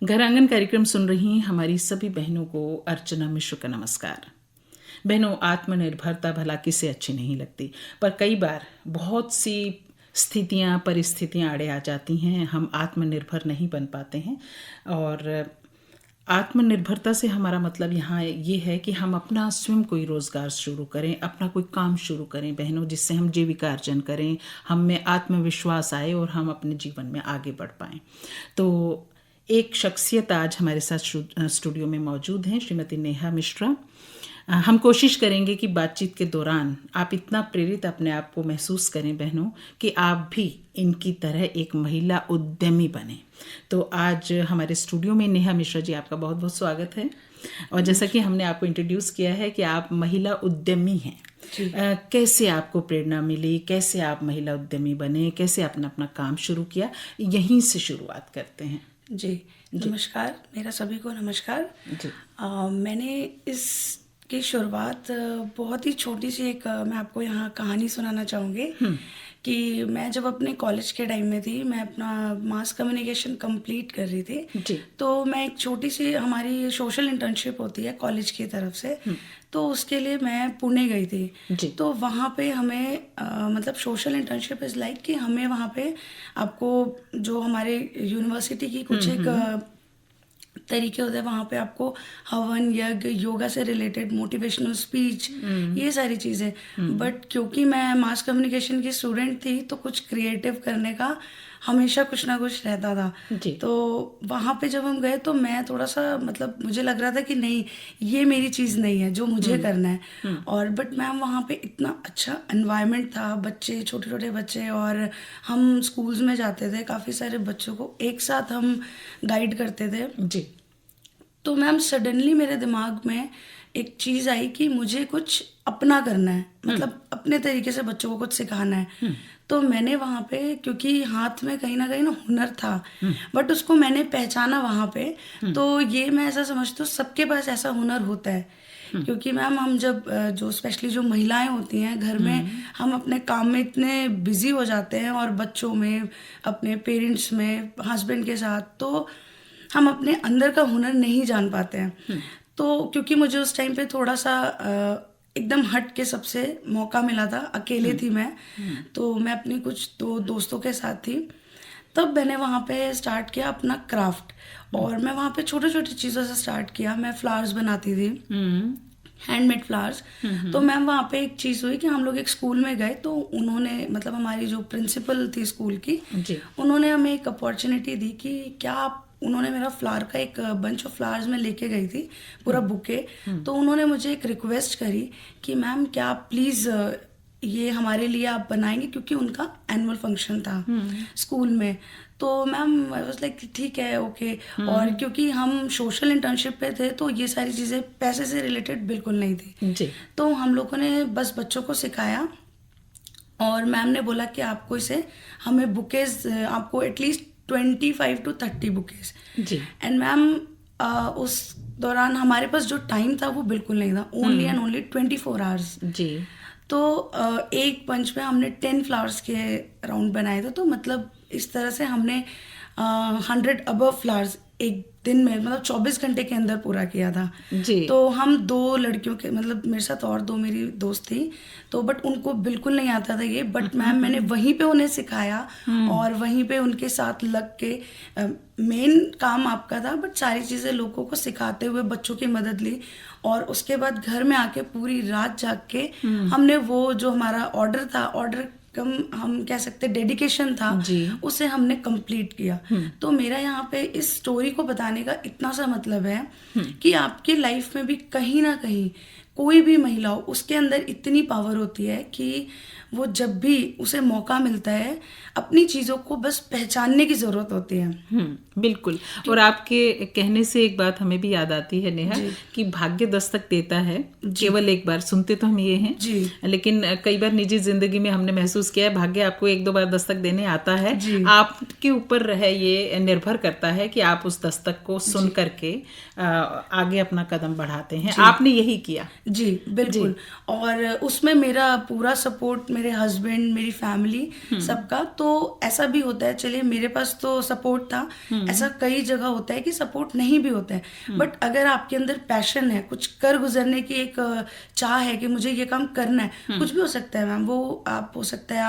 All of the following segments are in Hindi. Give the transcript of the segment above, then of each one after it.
घर आंगन कार्यक्रम सुन रही हमारी सभी बहनों को अर्चना मिश्र का नमस्कार। बहनों, आत्मनिर्भरता भला किसे अच्छी नहीं लगती, पर कई बार बहुत सी स्थितियां परिस्थितियां आड़े आ जाती हैं, हम आत्मनिर्भर नहीं बन पाते हैं। और आत्मनिर्भरता से हमारा मतलब यहाँ ये है कि हम अपना स्वयं कोई रोज़गार शुरू करें, अपना कोई काम शुरू करें बहनों, जिससे हम जीविका अर्जन करें, हम में आत्मविश्वास आए और हम अपने जीवन में आगे बढ़ पाएं। तो एक शख्सियत आज हमारे साथ स्टूडियो में मौजूद हैं, श्रीमती नेहा मिश्रा। हम कोशिश करेंगे कि बातचीत के दौरान आप इतना प्रेरित अपने आप को महसूस करें बहनों कि आप भी इनकी तरह एक महिला उद्यमी बने। तो आज हमारे स्टूडियो में नेहा मिश्रा जी, आपका बहुत बहुत स्वागत है। और जैसा कि हमने आपको इंट्रोड्यूस किया है कि आप महिला उद्यमी हैं, कैसे आपको प्रेरणा मिली, कैसे आप महिला उद्यमी बने, कैसे आपने अपना काम शुरू किया, यहीं से शुरुआत करते हैं। जी नमस्कार, मेरा सभी को नमस्कार जी। मैंने इसकी शुरुआत बहुत ही छोटी सी एक मैं आपको यहाँ कहानी सुनाना चाहूँगी कि मैं जब अपने कॉलेज के टाइम में थी, मैं अपना मास कम्युनिकेशन कंप्लीट कर रही थी जी। तो मैं एक छोटी सी, हमारी सोशल इंटर्नशिप होती है कॉलेज की तरफ से, तो उसके लिए मैं पुणे गई थी जी। तो वहाँ पे हमें मतलब सोशल इंटर्नशिप इज़ लाइक कि हमें वहाँ पे आपको जो हमारे यूनिवर्सिटी की कुछ एक तरीके होते हैं, वहाँ पे आपको हवन यज्ञ, योगा से रिलेटेड मोटिवेशनल स्पीच, ये सारी चीज़ें। बट क्योंकि मैं मास कम्युनिकेशन की स्टूडेंट थी तो कुछ क्रिएटिव करने का हमेशा कुछ ना कुछ रहता था जी। तो वहाँ पे जब हम गए तो मैं थोड़ा सा मतलब मुझे लग रहा था कि नहीं, ये मेरी चीज़ नहीं है जो मुझे करना है। और बट मैम वहाँ पे इतना अच्छा एनवायरनमेंट था, बच्चे, छोटे छोटे बच्चे, और हम स्कूल्स में जाते थे, काफ़ी सारे बच्चों को एक साथ हम गाइड करते थे जी। तो मैम सडनली मेरे दिमाग में एक चीज़ आई कि मुझे कुछ अपना करना है, मतलब अपने तरीके से बच्चों को कुछ सिखाना है। तो मैंने वहाँ पे, क्योंकि हाथ में कहीं ना हुनर था, बट उसको मैंने पहचाना वहाँ पे। तो ये मैं ऐसा समझती हूँ सबके पास ऐसा हुनर होता है, क्योंकि मैम हम जब जो स्पेशली जो महिलाएं होती हैं घर में, हम अपने काम में इतने बिजी हो जाते हैं और बच्चों में, अपने पेरेंट्स में, हस्बैंड के साथ, तो हम अपने अंदर का हुनर नहीं जान पाते हैं। तो क्योंकि मुझे उस टाइम पे थोड़ा सा एकदम हट के सबसे मौका मिला था, अकेले थी मैं, तो मैं अपनी कुछ दोस्तों के साथ थी, तब मैंने वहाँ पे स्टार्ट किया अपना क्राफ्ट। और मैं वहाँ पे छोटे छोटे चीज़ों से स्टार्ट किया। मैं फ्लावर्स बनाती थी, हैंडमेड फ्लावर्स। तो मैम वहाँ पे एक चीज़ हुई कि हम लोग एक स्कूल में गए, तो उन्होंने, मतलब हमारी जो प्रिंसिपल थी स्कूल की, उन्होंने हमें एक अपॉर्चुनिटी दी कि क्या आप, उन्होंने मेरा फ्लावर का एक बंच ऑफ फ्लावर्स में लेके गई थी, पूरा बुके। तो उन्होंने मुझे एक रिक्वेस्ट करी कि मैम क्या आप प्लीज़ ये हमारे लिए आप बनाएंगे, क्योंकि उनका एनुअल फंक्शन था स्कूल में। तो मैम आई वाज लाइक ठीक है, ओके। और क्योंकि हम सोशल इंटर्नशिप पे थे तो ये सारी चीज़ें पैसे से रिलेटेड बिल्कुल नहीं थी जी। तो हम लोगों ने बस बच्चों को सिखाया, और मैम ने बोला कि आपको इसे, हमें बुकेज आपको एटलीस्ट 25 to 30 बुकेज जी। एंड मैम उस दौरान हमारे पास जो टाइम था वो बिल्कुल नहीं था, ओनली एंड ओनली 24 आवर्स जी। तो एक पंच में हमने 10 फ्लावर्स के राउंड बनाए थे। तो मतलब इस तरह से हमने 100 अबव फ्लावर्स एक दिन में, मतलब 24 घंटे के अंदर पूरा किया था जी। तो हम 2 लड़कियों के, मतलब मेरे साथ और 2 मेरी दोस्त थी, तो बट उनको बिल्कुल नहीं आता था ये, बट मैम मैंने वहीं पे उन्हें सिखाया और वहीं पे उनके साथ लग के, मेन काम आपका था, बट सारी चीज़ें लोगों को सिखाते हुए बच्चों की मदद ली। और उसके बाद घर में आके पूरी रात जाग के हमने वो जो हमारा ऑर्डर था, ऑर्डर कम हम कह सकते डेडिकेशन था जी। उसे हमने कंप्लीट किया। तो मेरा यहाँ पे इस स्टोरी को बताने का इतना सा मतलब है कि आपकी लाइफ में भी कहीं ना कहीं कोई भी महिला हो, उसके अंदर इतनी पावर होती है कि वो जब भी उसे मौका मिलता है, अपनी चीज़ों को बस पहचानने की ज़रूरत होती है। बिल्कुल। और आपके कहने से एक बात हमें भी याद आती है नेहा, कि भाग्य दस्तक देता है केवल एक बार। सुनते तो हम ये हैं जी। लेकिन कई बार निजी जिंदगी में हमने महसूस किया है भाग्य आपको 1-2 बार दस्तक देने आता है, आपके ऊपर रहे, ये निर्भर करता है कि आप उस दस्तक को सुन करके आगे अपना कदम बढ़ाते हैं। आपने यही किया जी, बिल्कुल जी। और उसमें मेरा पूरा सपोर्ट मेरे हस्बैंड, मेरी फैमिली, सबका। तो ऐसा भी होता है, चलिए मेरे पास तो सपोर्ट था, ऐसा कई जगह होता है कि सपोर्ट नहीं भी होता है, बट अगर आपके अंदर पैशन है, कुछ कर गुजरने की एक चाह है कि मुझे ये काम करना है, कुछ भी हो सकता है मैम, वो आप हो सकता है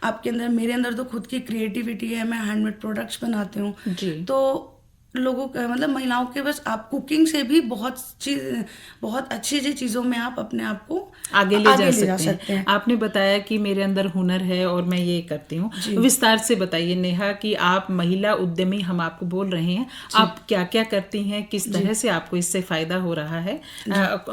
आपके अंदर, मेरे अंदर तो खुद की क्रिएटिविटी है, मैं हैंडमेड प्रोडक्ट्स बनाती हूँ, तो लोगों का मतलब महिलाओं के बस आप कुकिंग से भी बहुत अच्छी अच्छी चीज़ों में आप अपने आप को आगे ले जा सकते हैं। आपने बताया कि मेरे अंदर हुनर है और मैं ये करती हूँ, विस्तार से बताइए नेहा कि आप महिला उद्यमी, हम आपको बोल रहे हैं, आप क्या क्या करती हैं, किस तरह से आपको इससे फायदा हो रहा है,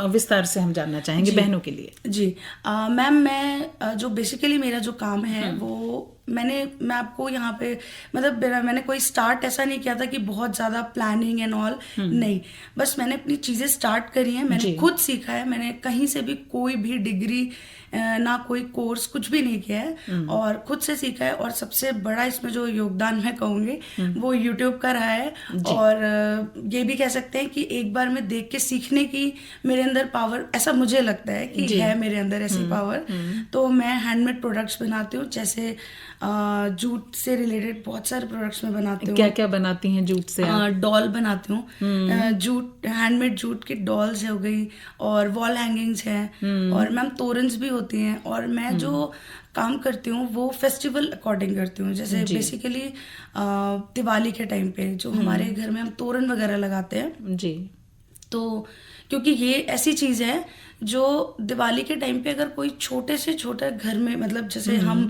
विस्तार से हम जानना चाहेंगे बहनों के लिए। जी मैम, मैं जो बेसिकली मेरा जो काम है वो मैं आपको यहाँ पे मतलब मैंने कोई स्टार्ट ऐसा नहीं किया था कि बहुत ज़्यादा प्लानिंग एंड ऑल, नहीं, बस मैंने अपनी चीज़ें स्टार्ट करी हैं, मैंने खुद सीखा है, मैंने कहीं से भी कोई भी डिग्री ना कोई कोर्स कुछ भी नहीं किया है, और खुद से सीखा है। और सबसे बड़ा इसमें जो योगदान मैं कहूँगी वो यूट्यूब का रहा है, और ये भी कह सकते हैं कि एक बार में देख के सीखने की मेरे अंदर पावर, ऐसा मुझे लगता है कि है मेरे अंदर ऐसी पावर। तो मैं हैंडमेड प्रोडक्ट्स बनाती हूँ, जैसे जूट से रिलेटेड बहुत सारे प्रोडक्ट्स मैं बनाती हूँ। क्या क्या बनाती हैं जूट से? डॉल बनाती हूँ, जूट हैंडमेड जूट की डॉल्स हो गई, और वॉल हैंगिंग्स हैं, और मैम तोरन्स भी होती हैं। और मैं जो काम करती हूँ वो फेस्टिवल अकॉर्डिंग करती हूँ, जैसे बेसिकली दिवाली के टाइम पे जो हमारे घर में हम तोरण वगैरह लगाते हैं जी, तो क्योंकि ये ऐसी चीज़ है जो दिवाली के टाइम पे अगर कोई छोटे से छोटे घर में, मतलब जैसे हम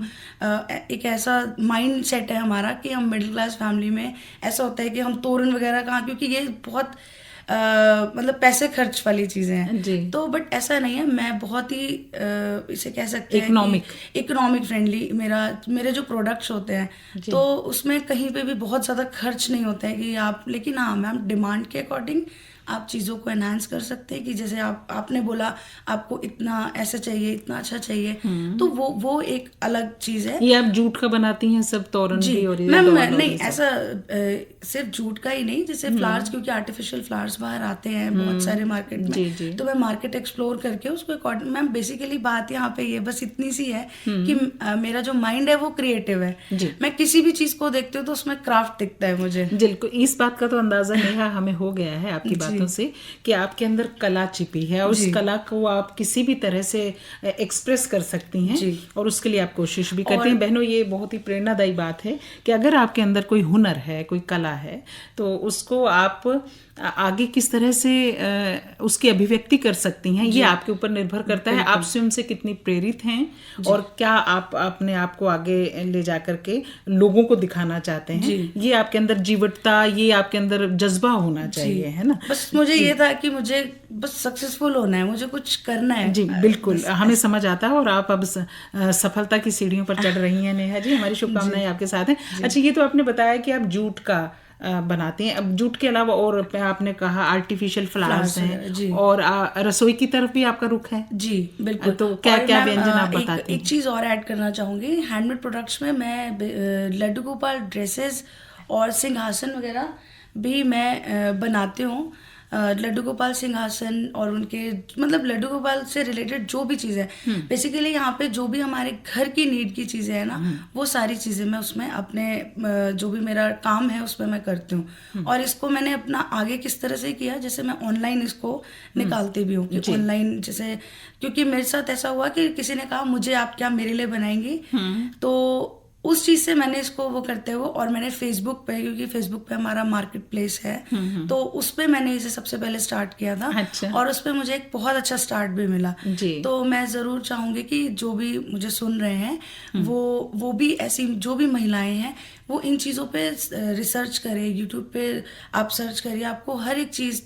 एक ऐसा माइंड सेट है हमारा कि हम मिडिल क्लास फैमिली में ऐसा होता है कि हम तोरण वगैरह कहाँ, क्योंकि ये बहुत मतलब पैसे खर्च वाली चीज़ें हैं, तो बट ऐसा नहीं है, मैं बहुत ही इसे कह सकते हैं इकोनॉमिक फ्रेंडली मेरे जो प्रोडक्ट्स होते हैं, तो उसमें कहीं पे भी बहुत ज़्यादा खर्च नहीं होता है कि आप, लेकिन हाँ मैम डिमांड के अकॉर्डिंग आप चीज़ों को एनहांस कर सकते हैं कि जैसे आपने बोला आपको इतना ऐसा चाहिए, इतना अच्छा चाहिए, तो वो एक अलग चीज़ है। ये आप जूट का बनाती हैं सब तोरण भी? और मैम नहीं, ऐसा सिर्फ जूट का ही नहीं, जैसे फ्लावर्स, क्योंकि आर्टिफिशियल फ्लावर्स बाहर आते हैं बहुत सारे मार्केट में, तो मैं मार्केट एक्सप्लोर करके उसको अकॉर्डिंग, मैम बेसिकली बात यहाँ पे ये बस इतनी सी है कि मेरा जो माइंड है वो क्रिएटिव है, मैं किसी भी चीज़ को देखती हूँ तो उसमें क्राफ्ट दिखता है मुझे। बिल्कुल, इस बात का तो अंदाजा नेहा हमें हो गया है आपकी बातों से कि आपके अंदर कला छिपी है, और उस कला को आप किसी भी तरह से एक्सप्रेस कर सकती हैं, और उसके लिए आप कोशिश भी करती हैं। बहनों, ये बहुत ही प्रेरणादायी बात है कि अगर आपके अंदर कोई हुनर है, कोई कला है, तो उसको आप आगे किस तरह से उसकी अभिव्यक्ति कर सकती हैं, ये आपके ऊपर निर्भर करता है आप स्वयं से कितनी प्रेरित हैं, और क्या आप अपने आप को आगे ले जा करके लोगों को दिखाना चाहते हैं। ये आपके अंदर जीवटता, ये आपके अंदर जज्बा होना चाहिए, है ना। बस मुझे ये था कि मुझे बस सक्सेसफुल होना है, मुझे कुछ करना है। जी बिल्कुल, हमें समझ आता है, और आप अब सफलता की सीढ़ियों पर चढ़ रही हैं नेहा जी, हमारी शुभकामनाएं आपके साथ हैं। अच्छा, ये तो आपने बताया कि आप जूट का बनाते हैं, अब जूट के अलावा और आपने कहा आर्टिफिशियल फ्लावर्स हैं, और रसोई की तरफ भी आपका रुख है? जी बिल्कुल। तो क्या क्या व्यंजन आप बताते हैं? एक चीज़ और ऐड करना चाहूँगी, हैंडमेड प्रोडक्ट्स में मैं लड्डू गोपाल ड्रेसेस और सिंहासन वगैरह भी मैं बनाती हूँ। लड्डू गोपाल सिंहासन और उनके मतलब लड्डू गोपाल से रिलेटेड जो भी चीज़ें बेसिकली यहाँ पे जो भी हमारे घर की नीड की चीज़ें हैं ना, वो सारी चीज़ें मैं उसमें अपने जो भी मेरा काम है उसमें मैं करती हूँ। और इसको मैंने अपना आगे किस तरह से किया, जैसे मैं ऑनलाइन इसको निकालती भी हूँ कि ऑनलाइन, जैसे क्योंकि मेरे साथ ऐसा हुआ कि किसी ने कहा मुझे आप क्या मेरे लिए बनाएंगी, तो उस चीज़ से मैंने इसको वो करते हुए, और मैंने फेसबुक पे, क्योंकि फेसबुक पे हमारा मार्केट प्लेस है, तो उस पे मैंने इसे सबसे पहले स्टार्ट किया था। अच्छा। और उस पे मुझे एक बहुत अच्छा स्टार्ट भी मिला। तो मैं ज़रूर चाहूँगी कि जो भी मुझे सुन रहे हैं वो भी ऐसी जो भी महिलाएं हैं वो इन चीज़ों पे रिसर्च करें, यूट्यूब पे आप सर्च करिए, आपको हर एक चीज़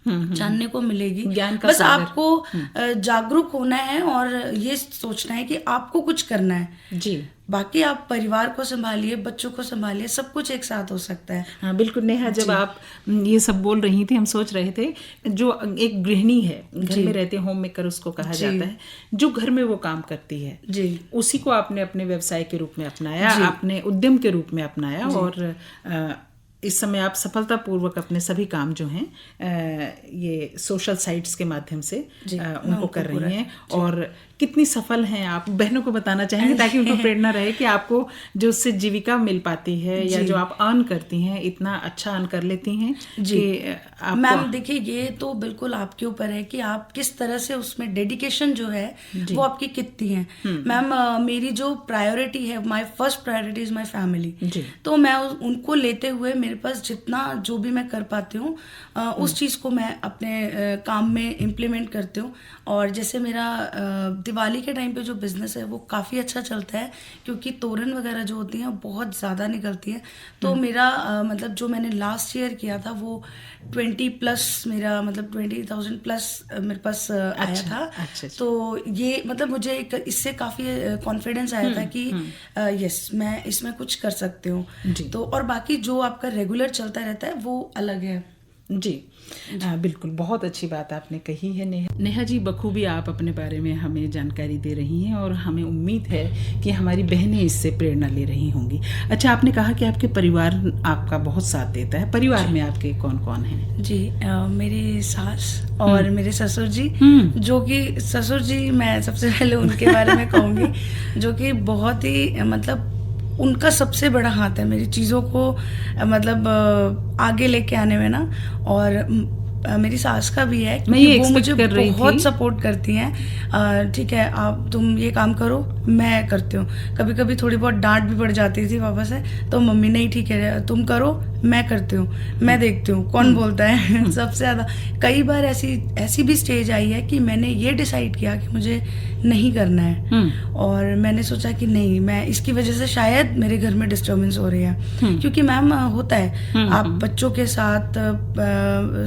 जानने को मिलेगी। ज्ञान का बस आपको जागरूक होना है और ये सोचना है कि आपको कुछ करना है। जी, बाकी आप परिवार को संभालिए, बच्चों को संभालिए, सब कुछ एक साथ हो सकता है। हाँ बिल्कुल नेहा, जब आप ये सब बोल रही थी हम सोच रहे थे, जो एक गृहिणी है, घर में रहते होम मेकर उसको कहा जाता है, जो घर में वो काम करती है जी, उसी को आपने अपने व्यवसाय के रूप में अपनाया, अपने उद्यम के रूप में अपनाया, और इस समय आप सफलतापूर्वक अपने सभी काम जो हैं ये सोशल साइट्स के माध्यम से उनको कर रही हैं। और कितनी सफल हैं आप, बहनों को बताना चाहेंगे ताकि उनको प्रेरणा रहे कि आपको जो उससे जीविका मिल पाती है या जो आप अर्न करती हैं, इतना अच्छा अर्न कर लेती हैं जी कि मैम देखिए, ये तो बिल्कुल आपके ऊपर है कि आप किस तरह से उसमें डेडिकेशन जो है वो आपकी कितनी है। मैम मेरी जो प्रायोरिटी है, my first priority is my family. तो मैं उनको लेते हुए मेरे पास जितना जो भी मैं कर पाती हूँ उस चीज़ को मैं अपने काम में इम्प्लीमेंट करती हूँ। और जैसे मेरा दिवाली के टाइम पे जो बिज़नेस है वो काफ़ी अच्छा चलता है, क्योंकि तोरण वगैरह जो होती हैं बहुत ज़्यादा निकलती हैं। तो मेरा मतलब जो मैंने लास्ट ईयर किया था वो 20+ मेरा मतलब 20,000+ मेरे पास आया था। अच्छा। तो ये मतलब मुझे एक इससे काफ़ी कॉन्फिडेंस आया था कि यस मैं इसमें कुछ कर सकती हूँ। तो और बाकी जो आपका रेगुलर चलता रहता है वो अलग है। जी बिल्कुल, बहुत अच्छी बात आपने कही है नेहा जी। बखूबी आप अपने बारे में हमें जानकारी दे रही हैं और हमें उम्मीद है कि हमारी बहनें इससे प्रेरणा ले रही होंगी। अच्छा, आपने कहा कि आपके परिवार आपका बहुत साथ देता है। परिवार में आपके कौन कौन हैं? जी मेरी सास और मेरे ससुर जी, जो कि ससुर जी मैं सबसे पहले उनके बारे में कहूँगी, जो कि बहुत ही मतलब उनका सबसे बड़ा हाथ है मेरी चीज़ों को मतलब आगे लेके आने में ना। और मेरी सास का भी है क्योंकि वो मुझे बहुत सपोर्ट करती हैं। ठीक है, आप तुम ये काम करो, मैं करती हूँ। कभी कभी थोड़ी बहुत डांट भी पड़ जाती थी पापा से, तो मम्मी नहीं ठीक है तुम करो, मैं करती हूँ, मैं देखती हूँ कौन बोलता है सबसे ज़्यादा। कई बार ऐसी भी स्टेज आई है कि मैंने ये डिसाइड किया कि मुझे नहीं करना है, और मैंने सोचा कि नहीं, मैं इसकी वजह से शायद मेरे घर में डिस्टर्बेंस हो रही है। क्योंकि मैम होता है आप बच्चों के साथ,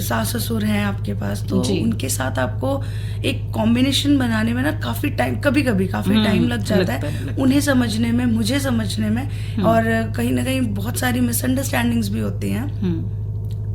सास ससुर हैं आपके पास, तो उनके साथ आपको एक कॉम्बिनेशन बनाने में ना काफ़ी टाइम, कभी कभी काफ़ी टाइम लग जाता है उन्हें समझने में, मुझे समझने में, और कहीं ना कहीं बहुत सारी मिसअंडरस्टैंडिंग्स भी होती हैं।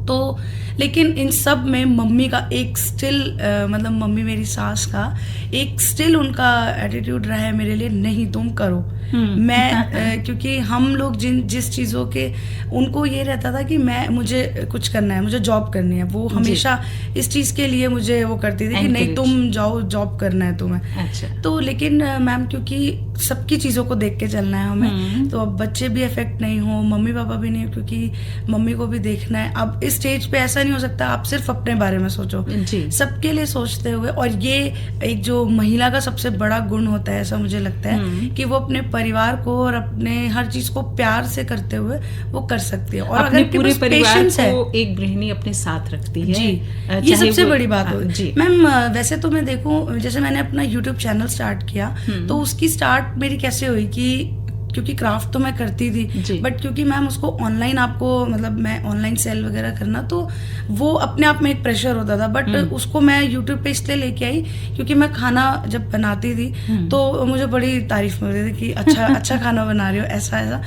तो लेकिन इन सब में मम्मी का एक स्टिल मतलब मम्मी मेरी सास का एक स्टिल उनका एटीट्यूड रहा है मेरे लिए, नहीं तुम करो। मैं क्योंकि हम लोग जिस चीज़ों के उनको ये रहता था कि मुझे कुछ करना है, मुझे जॉब करनी है, वो हमेशा इस चीज़ के लिए मुझे वो करती थी कि नहीं तुम जाओ, जॉब करना है तुम्हें। अच्छा। तो लेकिन मैम क्योंकि सबकी चीज़ों को देख के चलना है हमें, तो अब बच्चे भी इफेक्ट नहीं हो, मम्मी पापा भी नहीं, क्योंकि मम्मी को भी देखना है। अब इस स्टेज पे ऐसा नहीं हो सकता आप सिर्फ अपने बारे में सोचो, सबके लिए सोचते हुए। और ये एक जो महिला का सबसे बड़ा गुण होता है, ऐसा मुझे लगता है कि वो अपने परिवार को और अपने हर चीज को प्यार से करते हुए वो कर सकती है। और अगर पूरे परिवार को एक गृहिणी अपने साथ रखती है, जी, ये सबसे बड़ी बात है मैम। वैसे तो मैं देखूं, जैसे मैंने अपना YouTube चैनल स्टार्ट किया, तो उसकी स्टार्ट मेरी कैसे हुई कि क्योंकि क्राफ्ट तो मैं करती थी, बट क्योंकि मैम उसको ऑनलाइन आपको मतलब मैं ऑनलाइन सेल वगैरह करना, तो वो अपने आप में एक प्रेशर होता था। बट उसको मैं यूट्यूब पे इसलिए लेके आई क्योंकि मैं खाना जब बनाती थी तो मुझे बड़ी तारीफ मिलती थी कि अच्छा खाना बना रही हो, ऐसा।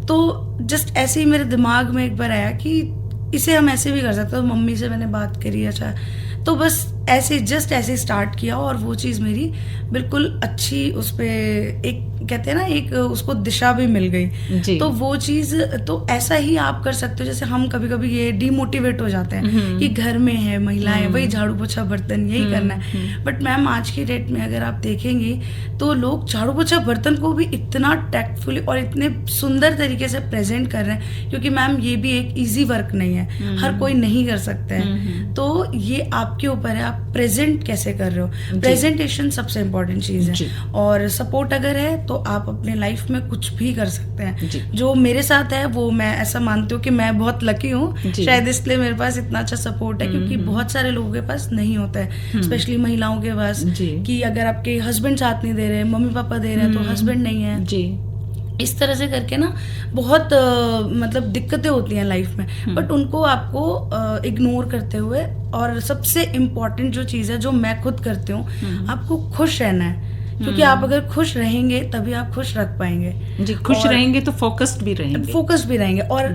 तो जस्ट ऐसे ही मेरे दिमाग में एक बार आया कि इसे हम ऐसे भी कर सकते हो। मम्मी से मैंने बात करी, अच्छा, तो बस ऐसे स्टार्ट किया, और वो चीज़ मेरी बिल्कुल अच्छी, उस पर एक कहते हैं ना एक उसको दिशा भी मिल गई। तो वो चीज़ तो ऐसा ही आप कर सकते हो। जैसे हम कभी कभी ये डिमोटिवेट हो जाते हैं कि घर में है महिलाएं, वही झाड़ू पोछा बर्तन यही करना है। बट मैम आज की डेट में अगर आप देखेंगे तो लोग झाड़ू पोछा बर्तन को भी इतना टैक्टफुली और इतने सुंदर तरीके से प्रेजेंट कर रहे हैं, क्योंकि मैम ये भी एक ईजी वर्क नहीं है, हर कोई नहीं कर सकता है। तो ये आपके ऊपर है, आप प्रेजेंट कैसे कर रहे हो। प्रेजेंटेशन सबसे इम्पोर्टेंट चीज़ है, और सपोर्ट अगर है तो आप अपने लाइफ में कुछ भी कर सकते हैं। जो मेरे साथ है वो मैं ऐसा मानती हूँ कि मैं बहुत लकी हूँ, शायद इसलिए मेरे पास इतना अच्छा सपोर्ट है, क्योंकि बहुत सारे लोगों के पास नहीं होता है, स्पेशली महिलाओं के पास, कि अगर आपके हस्बैंड साथ नहीं दे रहे, मम्मी पापा दे रहे हैं तो हस्बैंड नहीं है जी। इस तरह से करके ना बहुत मतलब दिक्कतें होती हैं लाइफ में, बट उनको आपको इग्नोर करते हुए, और सबसे इम्पोर्टेंट जो चीज़ है जो मैं खुद करती हूँ, आपको खुश रहना है। क्योंकि आप अगर खुश रहेंगे तभी आप खुश रख पाएंगे जी। खुश रहेंगे तो फोकस्ड भी रहेंगे, और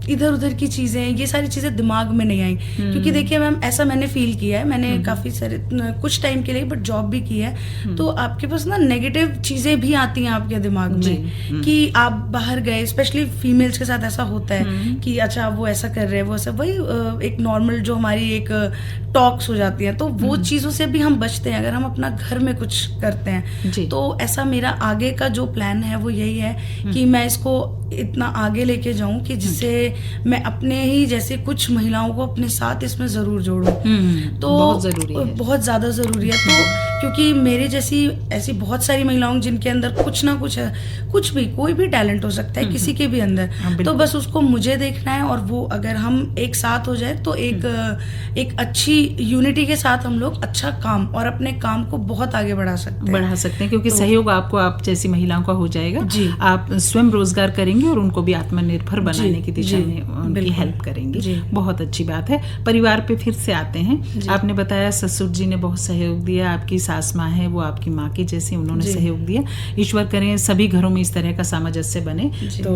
इधर उधर की चीज़ें, ये सारी चीज़ें दिमाग में नहीं आई। क्योंकि देखिए मैम, ऐसा मैंने फील किया है, मैंने काफ़ी सारे कुछ टाइम के लिए बट जॉब भी की है, तो आपके पास ना नेगेटिव चीज़ें भी आती हैं आपके दिमाग में कि आप बाहर गए, स्पेशली फीमेल्स के साथ ऐसा होता है कि अच्छा वो ऐसा कर रहे हैं, वो ऐसा, वही एक नॉर्मल जो हमारी एक टॉक्स हो जाती हैं, तो वो चीज़ों से भी हम बचते हैं अगर हम अपना घर में कुछ करते हैं। तो ऐसा मेरा आगे का जो प्लान है वो यही है कि मैं इसको इतना आगे लेके जाऊं कि जिससे मैं अपने ही जैसे कुछ महिलाओं को अपने साथ इसमें ज़रूर जोड़ूं। तो बहुत ज़रूरी है, बहुत ज़्यादा ज़रूरी है। तो क्योंकि मेरे जैसी ऐसी बहुत सारी महिलाओं जिनके अंदर कुछ ना कुछ है, कुछ भी, कोई भी टैलेंट हो सकता है किसी के भी अंदर, तो बस उसको मुझे देखना है, और वो अगर हम एक साथ हो जाए तो एक अच्छी यूनिटी के साथ हम लोग अच्छा काम और अपने काम को बहुत आगे बढ़ा सकते हैं। क्योंकि सहयोग आपको आप जैसी महिलाओं का हो जाएगा, आप स्वयं रोजगार करेंगे और उनको भी आत्मनिर्भर बनाने की दिशा में उनकी हेल्प करेंगे। बहुत अच्छी बात है। परिवार पे फिर से आते हैं। आपने बताया ससुर जी ने बहुत सहयोग दिया, आपकी सास माँ है वो आपकी माँ की जैसी, उन्होंने सहयोग दिया। ईश्वर करें सभी घरों में इस तरह का सामंजस्य बने तो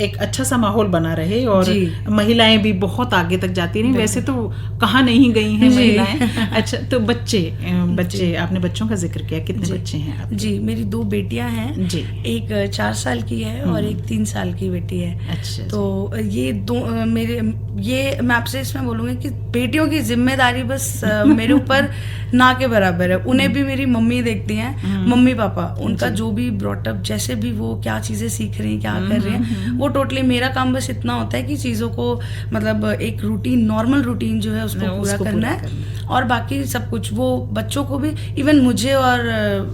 एक अच्छा सा माहौल बना रहे और महिलाएं भी बहुत आगे तक जाती रही। वैसे तो कहाँ नहीं गई हैं महिलाएं। अच्छा, तो बच्चे आपने बच्चों का जिक्र किया, कितने बच्चे हैं आप? जी, मेरी 2 बेटियां हैं जी, एक 4 साल की है और एक 3 साल की बेटी है। अच्छा, तो ये दो ये मैं आपसे इसमें बोलूँगी कि बेटियों की जिम्मेदारी बस मेरे ऊपर ना के बराबर है। उन्हें भी मेरी मम्मी देखती हैं, मम्मी पापा, उनका जो भी ब्रॉटअप, जैसे भी वो क्या चीज़ें सीख रही हैं, क्या कर रहे हैं, वो टोटली, मेरा काम बस इतना होता है कि चीज़ों को मतलब एक रूटीन, नॉर्मल रूटीन जो है उसको पूरा करना है, और बाकी सब कुछ वो बच्चों को भी, इवन मुझे और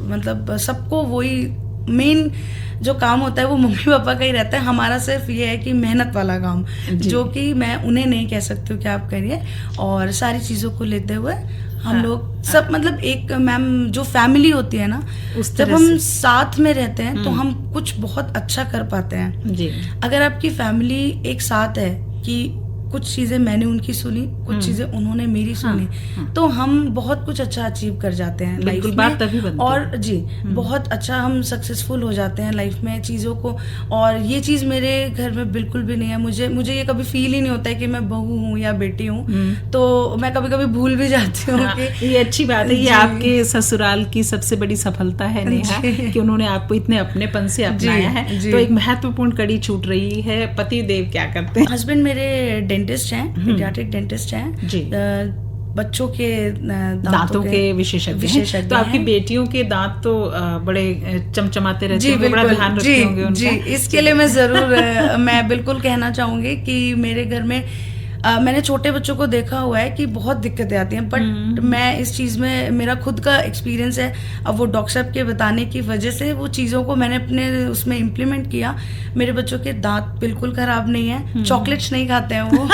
मतलब सबको वही मेन जो काम होता है वो मम्मी पापा का ही रहता है। हमारा सिर्फ ये है कि मेहनत वाला काम, जो कि मैं उन्हें नहीं कह सकती हूँ कि आप करिए, और सारी चीज़ों को लेते हुए हम लोग सब मतलब एक मैम जो फैमिली होती है ना, जब हम साथ में रहते हैं तो हम कुछ बहुत अच्छा कर पाते हैं जी। अगर आपकी फैमिली एक साथ है कि कुछ चीज़ें मैंने उनकी सुनी, कुछ चीज़ें उन्होंने मेरी सुनी, तो हम बहुत कुछ अच्छा अचीव कर जाते हैं लाइफ में, बात तभी बनती और है। जी बहुत अच्छा हम सक्सेसफुल हो जाते हैं लाइफ में चीज़ों को। और ये चीज़ मेरे घर में बिल्कुल भी नहीं है। मुझे ये कभी फील ही नहीं होता है कि मैं बहू हूँ या बेटी हूँ, तो मैं कभी कभी भूल भी जाती हूँ कि ये अच्छी बात है। ये आपके ससुराल की सबसे बड़ी सफलता है नेहा, कि उन्होंने आपको इतने अपनेपन से अपनाया है। तो एक महत्वपूर्ण कड़ी छूट रही है, पति देव क्या करते हैं? हस्बैंड मेरे डेंटिस्ट हैं, पीडियाट्रिक डेंटिस्ट हैं जी। बच्चों के दांतों के विशेषज्ञ हैं। तो आपकी बेटियों के दांत तो बड़े चमचमाते रहते होंगे, बड़ा ध्यान रखते होंगे उनका। जी, इसके लिए मैं जरूर मैं बिल्कुल कहना चाहूंगी कि मेरे घर में मैंने छोटे बच्चों को देखा हुआ है कि बहुत दिक्कतें आती हैं, बट मैं इस चीज़ में, मेरा खुद का एक्सपीरियंस है, अब वो डॉक्टर साहब के बताने की वजह से वो चीज़ों को मैंने अपने उसमें इम्प्लीमेंट किया। मेरे बच्चों के दांत बिल्कुल खराब नहीं है, चॉकलेट्स नहीं खाते हैं वो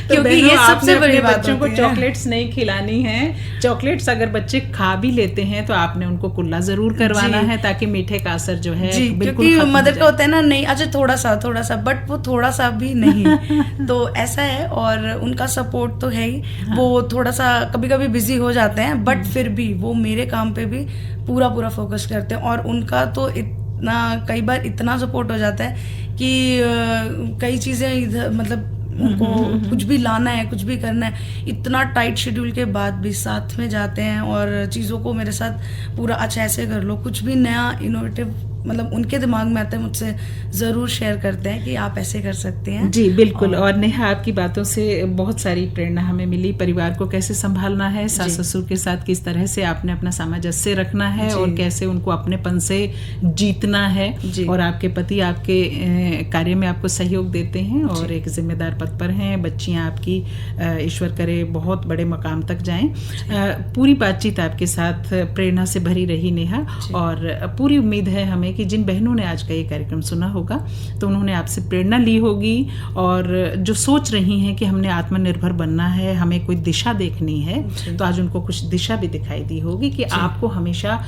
क्योंकि ये सबसे बड़ी बात, बच्चों को चॉकलेट्स नहीं खिलानी है। चॉकलेट्स अगर बच्चे खा भी लेते हैं तो आपने उनको कुल्ला जरूर करवाना है, ताकि मीठे का असर जो है क्योंकि मदर का होता है ना, नहीं अच्छा थोड़ा सा, बट वो थोड़ा सा भी नहीं तो ऐसा है। और उनका सपोर्ट तो है ही, वो थोड़ा सा कभी कभी बिजी हो जाते हैं, बट फिर भी वो मेरे काम पे भी पूरा फोकस करते हैं। और उनका तो इतना, कई बार इतना सपोर्ट हो जाता है कि कई चीज़ें इधर मतलब उनको कुछ भी लाना है, कुछ भी करना है, इतना टाइट शेड्यूल के बाद भी साथ में जाते हैं और चीज़ों को मेरे साथ पूरा अच्छा ऐसे कर लो, कुछ भी नया इनोवेटिव मतलब उनके दिमाग में आता है, मुझसे ज़रूर शेयर करते हैं कि आप ऐसे कर सकते हैं। जी बिल्कुल। और नेहा, आपकी बातों से बहुत सारी प्रेरणा हमें मिली। परिवार को कैसे संभालना है, सास ससुर के साथ किस तरह से आपने अपना सामंजस्य रखना है और कैसे उनको अपनेपन से जीतना है, और आपके पति आपके कार्य में आपको सहयोग देते हैं और एक जिम्मेदार पद पर हैं। बच्चियाँ आपकी ईश्वर करे बहुत बड़े मकाम तक जाएं। पूरी बातचीत आपके साथ प्रेरणा से भरी रही नेहा, और पूरी उम्मीद है हमें कि जिन बहनों ने आज का ये कार्यक्रम सुना होगा तो उन्होंने आपसे प्रेरणा ली होगी, और जो सोच रही हैं कि हमने आत्मनिर्भर बनना है, हमें कोई दिशा देखनी है, तो आज उनको कुछ दिशा भी दिखाई दी होगी कि आपको हमेशा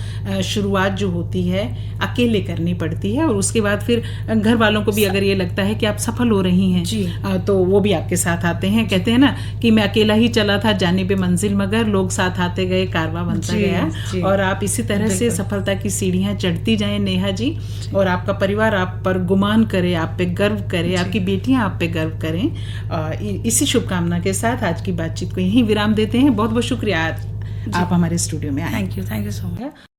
शुरुआत जो होती है अकेले करनी पड़ती है, और उसके बाद फिर घर वालों को भी अगर ये लगता है कि आप सफल हो रही हैं तो वो भी आपके साथ आते हैं। कहते हैं ना कि मैं अकेला ही चला था जाने पे मंजिल, मगर लोग साथ आते गए, कारवां बनता गया, और आप इसी तरह से सफलता की सीढ़ियां चढ़ती जाएं नेहा जी, और आपका परिवार आप पर गुमान करे, आप पे गर्व करे, आपकी बेटियां आप पे गर्व करें। इसी शुभकामना के साथ आज की बातचीत को यहीं विराम देते हैं। बहुत बहुत शुक्रिया आप हमारे स्टूडियो में आए। Thank you so much.